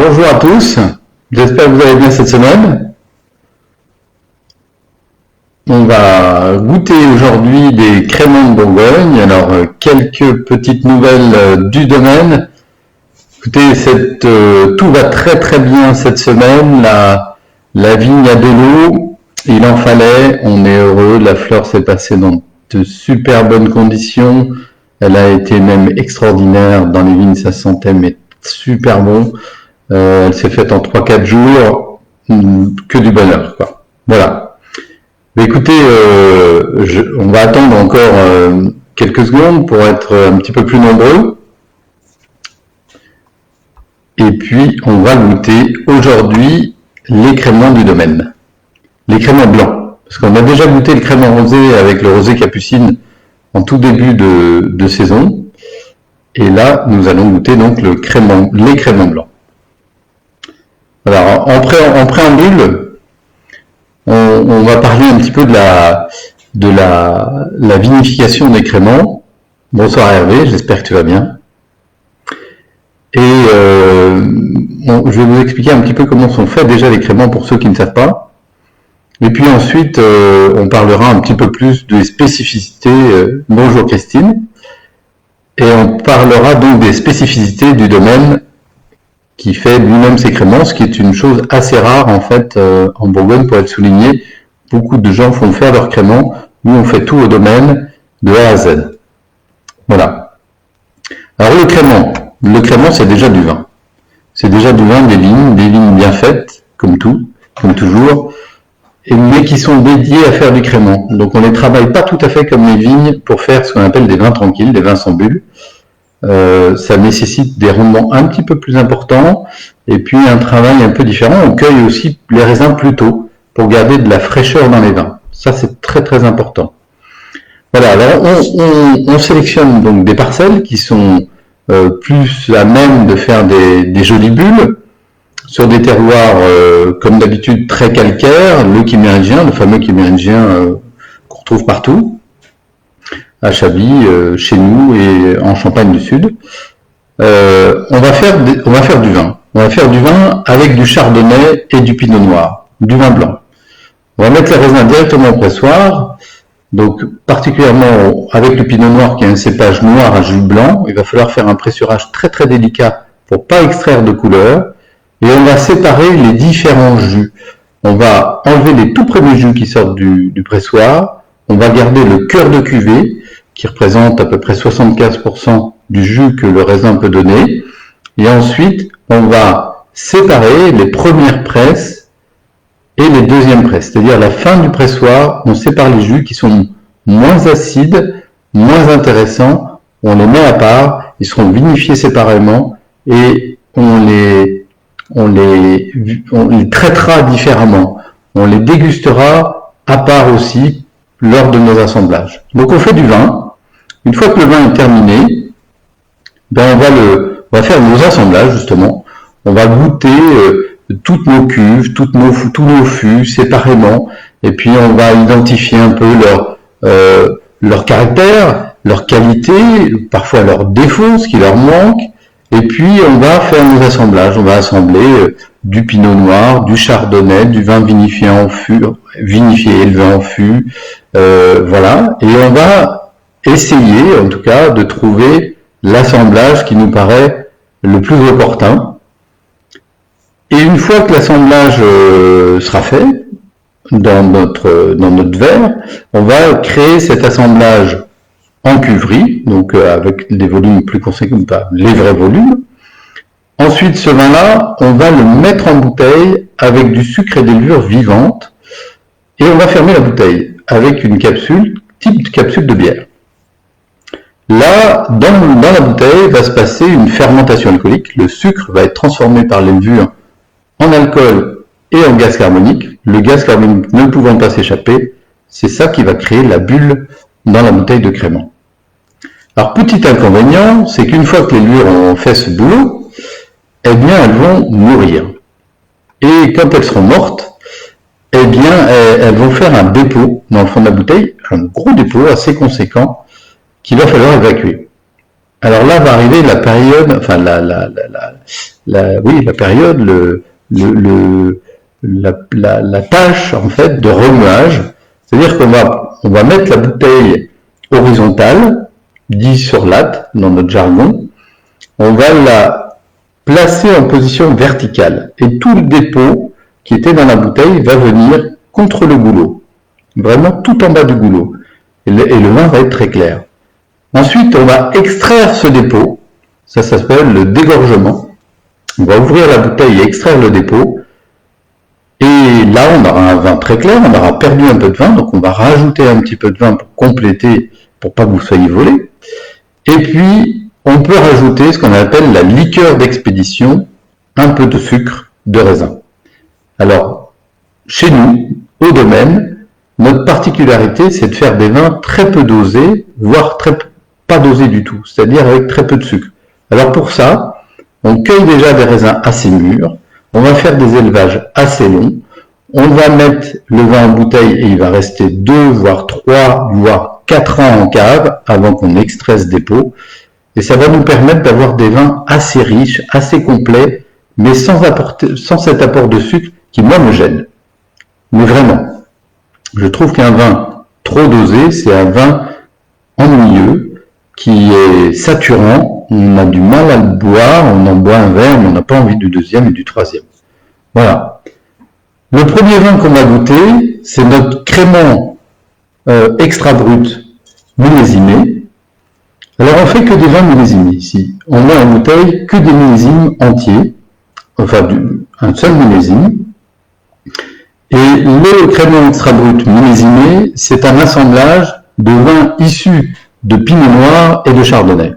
Bonjour à tous, j'espère que vous allez bien cette semaine. On va goûter aujourd'hui des créments de Bourgogne. Alors, quelques petites nouvelles du domaine. Écoutez, tout va très très bien cette semaine. La vigne a de l'eau, il en fallait, on est heureux. La fleur s'est passée dans de super bonnes conditions. Elle a été même extraordinaire. Dans les vignes, ça sentait mais super bon. Elle s'est faite en 3-4 jours, que du bonheur, quoi. Voilà. Mais écoutez, on va attendre encore quelques secondes pour être un petit peu plus nombreux. Et puis, on va goûter aujourd'hui les créments du domaine. Les créments blancs. Parce qu'on a déjà goûté le crément rosé avec le rosé capucine en tout début de saison. Et là, nous allons goûter donc les créments blancs. Alors, en préambule, on va parler un petit peu de la vinification des créments. Bonsoir Hervé, j'espère que tu vas bien. Et je vais vous expliquer un petit peu comment sont faits déjà les créments pour ceux qui ne savent pas. Et puis ensuite, on parlera un petit peu plus des spécificités. Bonjour Christine. Et on parlera donc des spécificités du domaine qui fait lui-même ses créments, ce qui est une chose assez rare en fait en Bourgogne pour être souligné. Beaucoup de gens font faire leurs créments. Nous, on fait tout au domaine de A à Z. Voilà. Alors le crément, c'est déjà du vin. C'est déjà du vin des vignes bien faites, comme toujours, mais qui sont dédiées à faire du crément. Donc on ne les travaille pas tout à fait comme les vignes pour faire ce qu'on appelle des vins tranquilles, des vins sans bulles. Ça nécessite des rendements un petit peu plus importants et puis un travail un peu différent. On cueille aussi les raisins plus tôt pour garder de la fraîcheur dans les vins. Ça, c'est très très important. Voilà, alors on sélectionne donc des parcelles qui sont plus à même de faire des jolies bulles sur des terroirs comme d'habitude très calcaires, le fameux quimérigien qu'on retrouve partout, à Chablis, chez nous et en Champagne du Sud. On va faire du vin. On va faire du vin avec du chardonnay et du pinot noir, du vin blanc. On va mettre les raisins directement au pressoir. Donc, particulièrement avec le pinot noir qui est un cépage noir à jus blanc, il va falloir faire un pressurage très très délicat pour pas extraire de couleur. Et on va séparer les différents jus. On va enlever les tout premiers jus qui sortent du pressoir. On va garder le cœur de cuvée, qui représente à peu près 75% du jus que le raisin peut donner. Et ensuite, on va séparer les premières presses et les deuxièmes presses. C'est-à-dire à la fin du pressoir, on sépare les jus qui sont moins acides, moins intéressants. On les met à part, ils seront vinifiés séparément et on les traitera différemment. On les dégustera à part aussi lors de nos assemblages. Donc on fait du vin. Une fois que le vin est terminé, on va faire nos assemblages justement. On va goûter toutes nos cuves, tous nos fûts séparément, et puis on va identifier un peu leur caractère, leur qualité, parfois leurs défauts, ce qui leur manque, et puis on va faire nos assemblages. On va assembler du pinot noir, du chardonnay, du vin vinifié et élevé en fût, voilà, et on va essayer en tout cas de trouver l'assemblage qui nous paraît le plus opportun. Et une fois que l'assemblage sera fait dans notre verre, on va créer cet assemblage en cuverie, donc avec des volumes plus conséquents, pas les vrais volumes. Ensuite, ce vin-là, on va le mettre en bouteille avec du sucre et des levures vivantes et on va fermer la bouteille avec une capsule, type capsule de bière. Là, dans la bouteille, va se passer une fermentation alcoolique. Le sucre va être transformé par les levures en alcool et en gaz carbonique. Le gaz carbonique ne pouvant pas s'échapper, c'est ça qui va créer la bulle dans la bouteille de crément. Alors, petit inconvénient, c'est qu'une fois que les levures ont fait ce boulot, eh bien, elles vont mourir. Et quand elles seront mortes, eh bien, elles vont faire un dépôt dans le fond de la bouteille, un gros dépôt assez conséquent, qu'il va falloir évacuer. Alors là va arriver la période, enfin la période, la tâche en fait de remuage. C'est-à-dire on va mettre la bouteille horizontale, dit sur latte dans notre jargon, on va la placer en position verticale et tout le dépôt qui était dans la bouteille va venir contre le goulot, vraiment tout en bas du goulot, et le vin va être très clair. Ensuite, on va extraire ce dépôt, ça s'appelle le dégorgement. On va ouvrir la bouteille et extraire le dépôt, et là on aura un vin très clair, on aura perdu un peu de vin, donc on va rajouter un petit peu de vin pour compléter, pour pas que vous soyez volé. Et puis, on peut rajouter ce qu'on appelle la liqueur d'expédition, un peu de sucre de raisin. Alors, chez nous, au domaine, notre particularité, c'est de faire des vins très peu dosés, voire pas dosés du tout, c'est-à-dire avec très peu de sucre. Alors pour ça, on cueille déjà des raisins assez mûrs, on va faire des élevages assez longs, on va mettre le vin en bouteille et il va rester 2, voire 3, voire 4 ans en cave avant qu'on extrait ce dépôt. Et ça va nous permettre d'avoir des vins assez riches, assez complets, mais sans cet apport de sucre qui, moi, me gêne. Mais vraiment, je trouve qu'un vin trop dosé, c'est un vin ennuyeux, qui est saturant, on a du mal à le boire, on en boit un verre, mais on n'a pas envie du deuxième et du troisième. Voilà. Le premier vin qu'on va goûter, c'est notre crément extra brut millésimé. Alors on fait que des vins millésimés ici. On met en bouteille que des millésimes entiers, enfin un seul millésime. Et le crément extra brut millésimé, c'est un assemblage de vins issus de pinot noir et de chardonnay.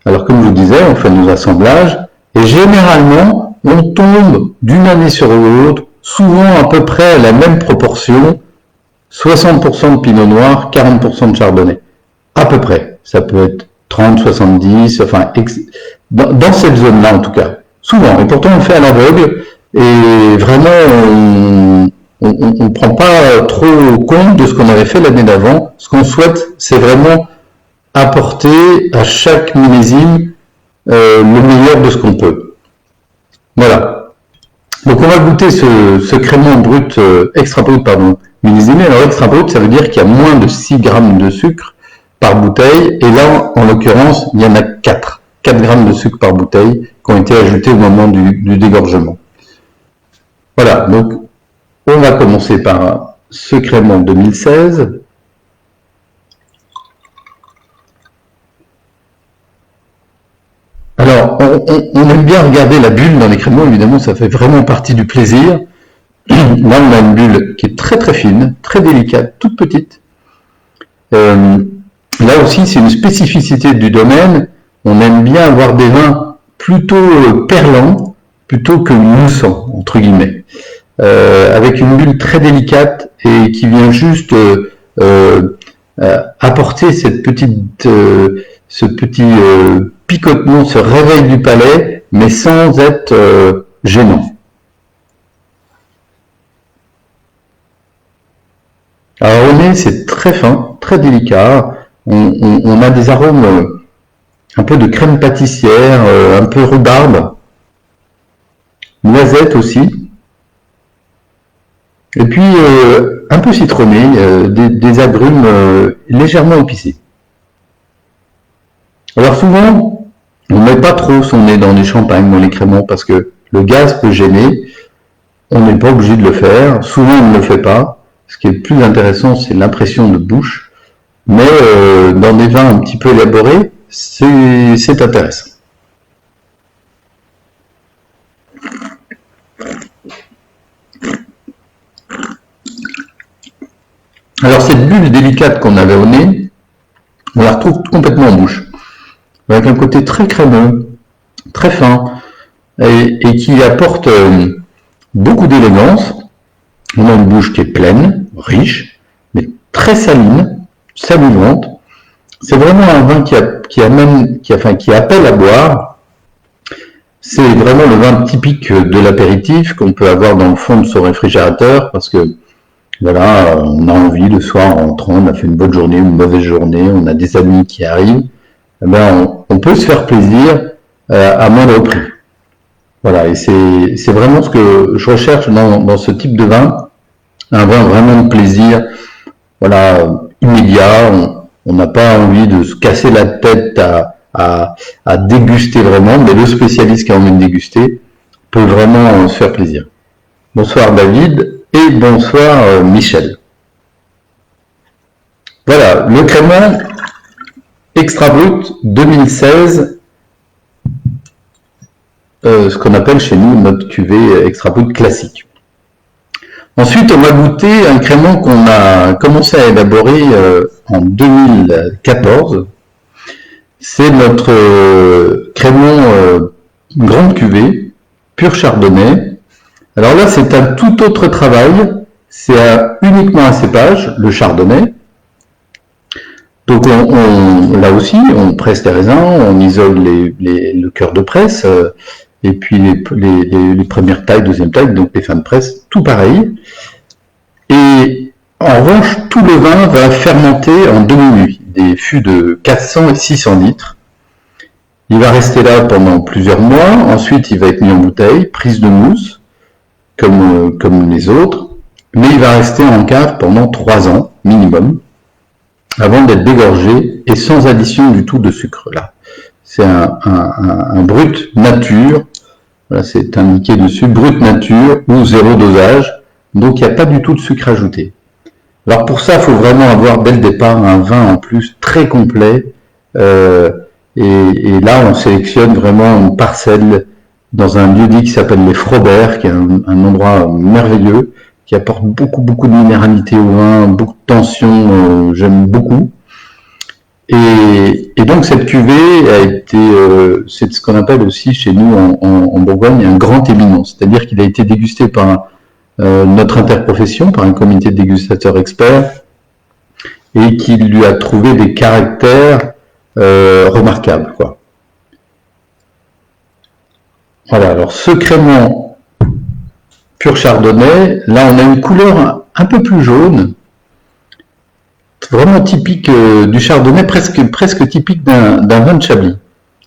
Alors comme je vous disais, on fait nos assemblages et généralement on tombe d'une année sur l'autre, souvent à peu près à la même proportion, 60% de pinot noir, 40% de chardonnay. À peu près. Ça peut être 30, 70, enfin, dans cette zone-là en tout cas. Souvent. Et pourtant on le fait à l'aveugle et vraiment on ne prend pas trop compte de ce qu'on avait fait l'année d'avant. Ce qu'on souhaite, c'est vraiment apporter à chaque millésime le meilleur de ce qu'on peut. Voilà. Donc on va goûter ce crément brut, extra brut, millésimé. Alors extra brut, ça veut dire qu'il y a moins de 6 grammes de sucre par bouteille. Et là, en l'occurrence, il y en a 4 grammes de sucre par bouteille qui ont été ajoutés au moment du dégorgement. Voilà, donc on va commencer par ce crément 2016. Alors, on aime bien regarder la bulle dans les créments, évidemment, ça fait vraiment partie du plaisir. Là, on a une bulle qui est très très fine, très délicate, toute petite. Là aussi, c'est une spécificité du domaine. On aime bien avoir des vins plutôt perlants, plutôt que moussants, entre guillemets. Avec une bulle très délicate et qui vient juste apporter cette petite, ce petit picotement, ce réveil du palais, mais sans être gênant. Alors au nez, c'est très fin, très délicat. On a des arômes un peu de crème pâtissière, un peu rhubarbe, noisette aussi. Et puis un peu citronné, des agrumes légèrement épicés. Alors souvent, on ne met pas trop son nez dans les champagnes, dans les créments, parce que le gaz peut gêner. On n'est pas obligé de le faire. Souvent, on ne le fait pas. Ce qui est le plus intéressant, c'est l'impression de bouche. Mais dans des vins un petit peu élaborés, c'est intéressant. Alors cette bulle délicate qu'on avait au nez, on la retrouve complètement en bouche, avec un côté très crémeux, très fin, et qui apporte beaucoup d'élégance. On a une bouche qui est pleine, riche, mais très saline, salivante. C'est vraiment un vin qui appelle à boire. C'est vraiment le vin typique de l'apéritif qu'on peut avoir dans le fond de son réfrigérateur, parce que voilà, on a envie le soir en rentrant, on a fait une bonne journée, une mauvaise journée, on a des amis qui arrivent, eh ben on peut se faire plaisir à moindre prix. Voilà, et c'est vraiment ce que je recherche dans ce type de vin, un vin vraiment de plaisir, voilà, immédiat. On n'a pas envie de se casser la tête à déguster vraiment, mais le spécialiste qui a envie de déguster peut vraiment se faire plaisir. Bonsoir David et bonsoir Michel. Voilà, le Crémant Extra Brut 2016, ce qu'on appelle chez nous notre cuvée Extra Brut classique. Ensuite, on va goûter un crémant qu'on a commencé à élaborer en 2014. C'est notre crémant grande cuvée, pur chardonnay. Alors là, c'est un tout autre travail. C'est uniquement un cépage, le chardonnay. Donc là aussi, on presse les raisins, on isole le cœur de presse, et puis les premières tailles, deuxième taille, donc les fins de presse, tout pareil. Et en revanche, tout le vin va fermenter en demi-nuit, des fûts de 400 et 600 litres. Il va rester là pendant plusieurs mois, ensuite il va être mis en bouteille, prise de mousse, comme les autres, mais il va rester en cave pendant 3 ans minimum, avant d'être dégorgé et sans addition du tout de sucre. Là, c'est un brut nature, voilà, c'est indiqué dessus, brut nature ou 0 dosage, donc il n'y a pas du tout de sucre ajouté. Alors pour ça, il faut vraiment avoir dès le départ un vin en plus très complet, et là on sélectionne vraiment une parcelle dans un lieu-dit qui s'appelle les Frobert, qui est un endroit merveilleux, qui apporte beaucoup de minéralité au vin, beaucoup de tension, j'aime beaucoup. Et donc cette cuvée a été, c'est ce qu'on appelle aussi chez nous en Bourgogne un grand éminent, c'est-à-dire qu'il a été dégusté par notre interprofession, par un comité de dégustateurs experts, et qui lui a trouvé des caractères remarquables, quoi. Voilà, alors ce crémant pur chardonnay, là on a une couleur un peu plus jaune, vraiment typique du chardonnay, presque typique d'un vin de Chablis,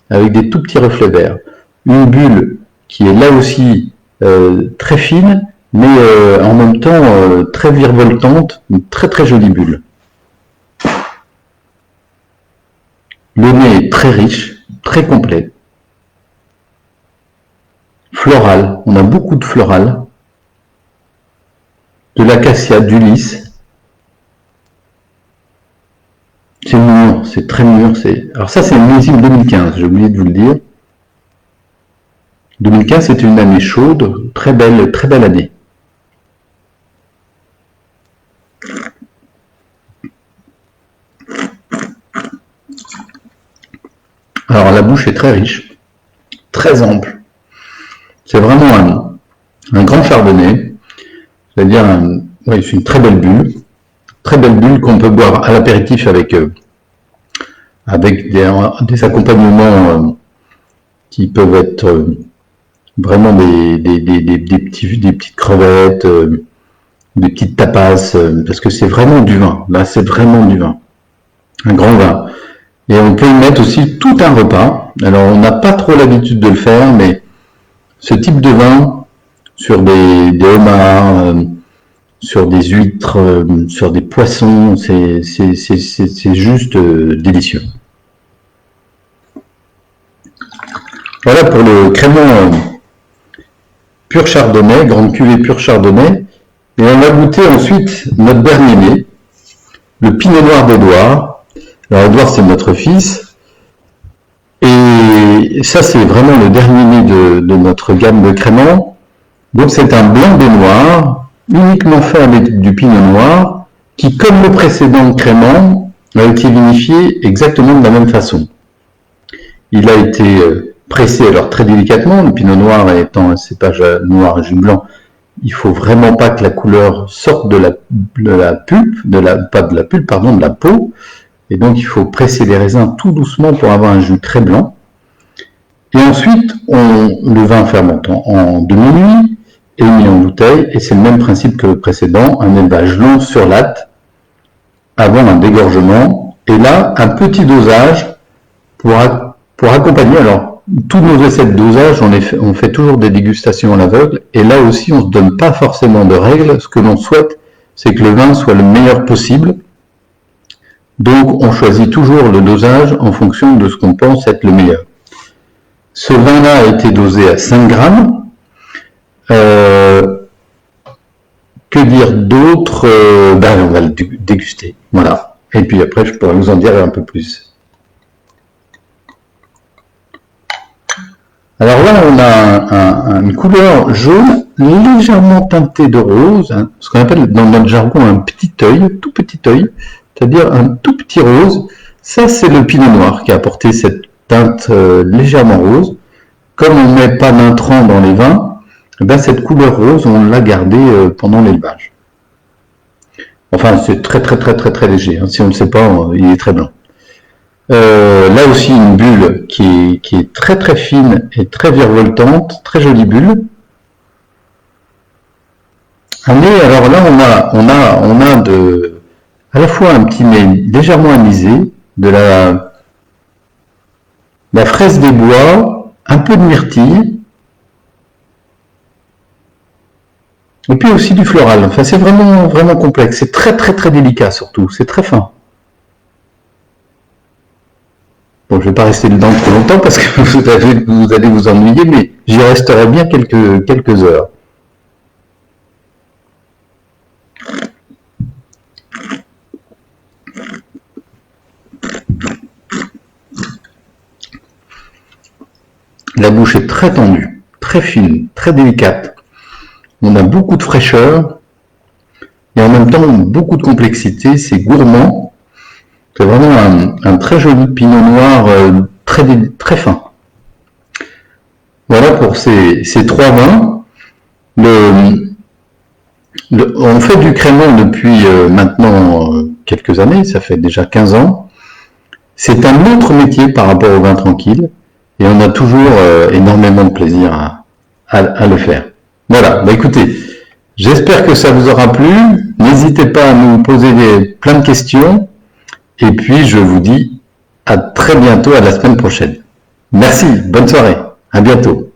avec des tout petits reflets verts. Une bulle qui est là aussi très fine, mais en même temps très virevoltante, une très jolie bulle. Le nez est très riche, très complet. Floral, on a beaucoup de floral. De l'acacia, du lys. C'est mûr, c'est très mûr. Alors ça, c'est le millésime 2015, j'ai oublié de vous le dire. 2015, c'était une année chaude, très belle année. Alors la bouche est très riche, très ample. C'est vraiment un grand chardonnay, c'est-à-dire c'est une très belle bulle qu'on peut boire à l'apéritif avec des accompagnements qui peuvent être vraiment des petites crevettes, des petites tapas, parce que c'est vraiment du vin. Là, c'est vraiment du vin, un grand vin. Et on peut y mettre aussi tout un repas. Alors, on n'a pas trop l'habitude de le faire, mais ce type de vin, sur des homards, sur des huîtres, sur des poissons, c'est juste délicieux. Voilà pour le crémant pur chardonnay, grande cuvée pur chardonnay. Et on va goûter ensuite notre dernier né, le pinot noir d'Édouard. Alors Édouard, c'est notre fils. Et ça, c'est vraiment le dernier né de notre gamme de crémant. Donc c'est un blanc des noirs, uniquement fait avec du pinot noir, qui, comme le précédent crémant, a été vinifié exactement de la même façon. Il a été pressé alors très délicatement, le pinot noir étant un cépage noir et jus blanc, il faut vraiment pas que la couleur sorte de la pulpe, de la peau, et donc il faut presser les raisins tout doucement pour avoir un jus très blanc. Et ensuite, le vin fermente en demi-nuit est mis en bouteille, et c'est le même principe que le précédent, un élevage long sur latte, avant un dégorgement, et là, un petit dosage pour accompagner. Alors, tous nos essais de dosage, on fait toujours des dégustations à l'aveugle, et là aussi, on ne se donne pas forcément de règles. Ce que l'on souhaite, c'est que le vin soit le meilleur possible. Donc, on choisit toujours le dosage en fonction de ce qu'on pense être le meilleur. Ce vin-là a été dosé à 5 grammes. Que dire d'autre? On va le déguster. Voilà. Et puis après, je pourrais vous en dire un peu plus. Alors là, on a une couleur jaune légèrement teintée de rose, hein, ce qu'on appelle dans notre jargon un petit œil, tout petit œil, c'est-à-dire un tout petit rose. Ça, c'est le pinot noir qui a apporté cette teinte légèrement rose. Comme on ne met pas d'intrants dans les vins, cette couleur rose, on l'a gardée pendant l'élevage. Enfin, c'est très léger. Hein. Si on ne le sait pas, il est très blanc. Là aussi, une bulle qui est très fine et très virevoltante, très jolie bulle. Un nez, alors là, on a à la fois un petit nez légèrement anisé, de la fraise des bois, un peu de myrtille, et puis aussi du floral. Enfin, c'est vraiment complexe. C'est très délicat surtout. C'est très fin. Bon, je ne vais pas rester dedans trop longtemps parce que vous allez vous ennuyer, mais j'y resterai bien quelques heures. La bouche est très tendue, très fine, très délicate. On a beaucoup de fraîcheur et en même temps beaucoup de complexité. C'est gourmand. C'est vraiment un très joli pinot noir très fin. Voilà pour ces 3 vins. On fait du crémant depuis maintenant quelques années, ça fait déjà 15 ans. C'est un autre métier par rapport au vin tranquille et on a toujours énormément de plaisir à le faire. Voilà, écoutez, j'espère que ça vous aura plu. N'hésitez pas à nous poser plein de questions. Et puis, je vous dis à très bientôt, à la semaine prochaine. Merci, bonne soirée, à bientôt.